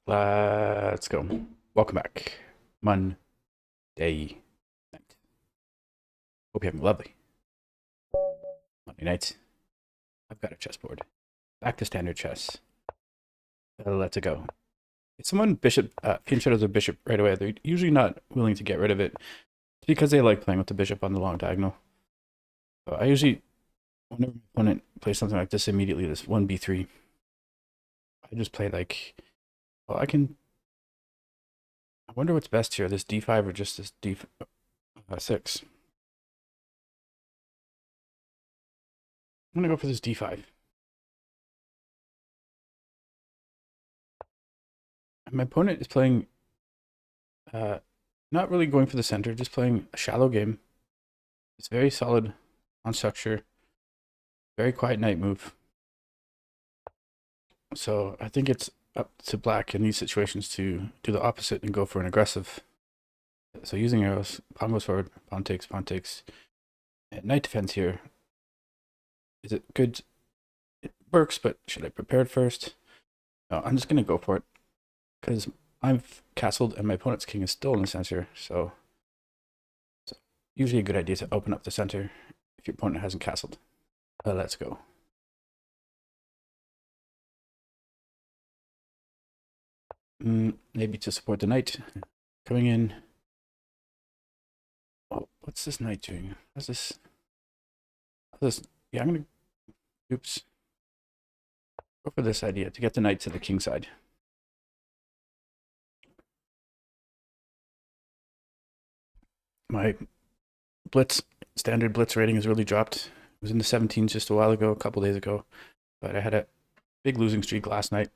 Let's go. Welcome back. Monday night. Hope you're having a lovely Monday night. I've got a chessboard. Back to standard chess. Let's go. If someone pin shadows a bishop right away, they're usually not willing to get rid of it. It's because they like playing with the bishop on the long diagonal. So I usually, whenever my opponent plays something like this immediately, this 1b3, I just play like, well, I wonder what's best here, this d5 or just this d6. I'm gonna go for this d5. My opponent is playing, not really going for the center, just playing a shallow game. It's very solid on structure, very quiet knight move. So I think it's up to black in these situations to do the opposite and go for an aggressive. So using arrows, pawn goes forward, pawn takes. And knight defense here. Is it good? It works, but should I prepare it first? No, I'm just going to go for it because I've castled and my opponent's king is still in the center. So it's usually a good idea to open up the center if your opponent hasn't castled. Let's go. Maybe to support the knight coming in. Oh, what's this knight doing? What's this? Yeah, I'm gonna. Oops. Go for this idea to get the knight to the king side. My standard blitz rating has really dropped. It was in the 17s just a while ago, a couple days ago, but I had a big losing streak last night.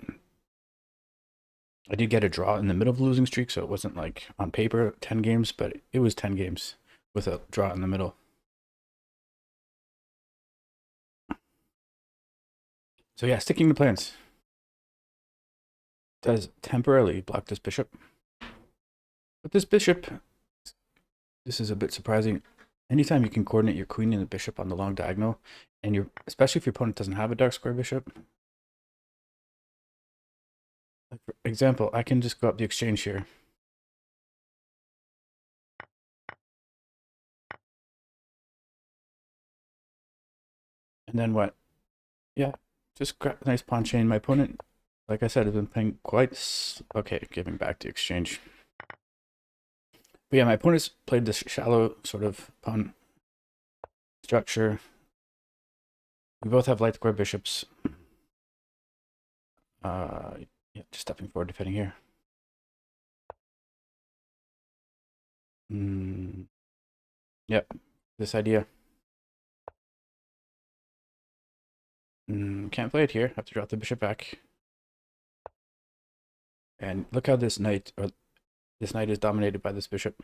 I did get a draw in the middle of the losing streak, so it wasn't like on paper 10 games, but it was 10 games with a draw in the middle. So yeah, sticking to plans. Does temporarily block this bishop. But this bishop, this is a bit surprising. Anytime you can coordinate your queen and the bishop on the long diagonal, and especially if your opponent doesn't have a dark square bishop. Like for example, I can just go up the exchange here. And then what? Yeah, just grab a nice pawn chain. My opponent, like I said, has been playing quite... Okay, giving back the exchange. But yeah, my opponent's played this shallow sort of pawn structure. We both have light square bishops. Yeah, just stepping forward, defending here. Yep, this idea. Can't play it here. Have to drop the bishop back. And look how this knight is dominated by this bishop.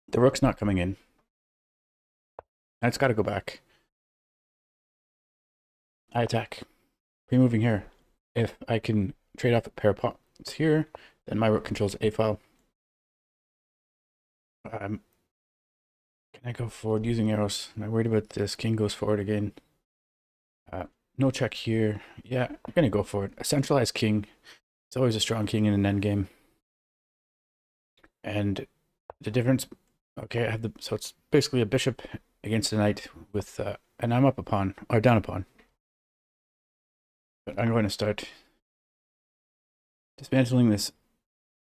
The rook's not coming in. And it's got to go back. I attack. Pre-moving here. If I can trade off a pair of pawns here, then my rook controls a file. Can I go forward using arrows? Am I worried about this? King goes forward again. No check here. Yeah, I'm going to go for it. A centralized king. It's always a strong king in an endgame. And the difference... Okay, I have so it's basically a bishop against a knight with... and I'm up a pawn, or down a pawn. But I'm going to start dismantling this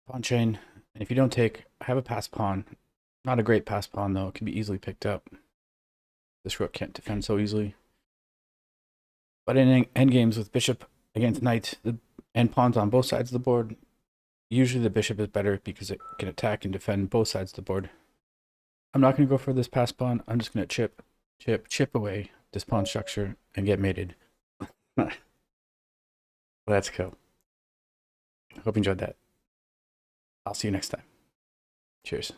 pawn chain. And if you don't take... I have a passed pawn. Not a great passed pawn, though. It can be easily picked up. This rook can't defend so easily. But in endgames with bishop against knight and pawns on both sides of the board, usually the bishop is better because it can attack and defend both sides of the board. I'm not going to go for this passed pawn. I'm just going to chip away this pawn structure and get mated. Let's go. Hope you enjoyed that. I'll see you next time. Cheers.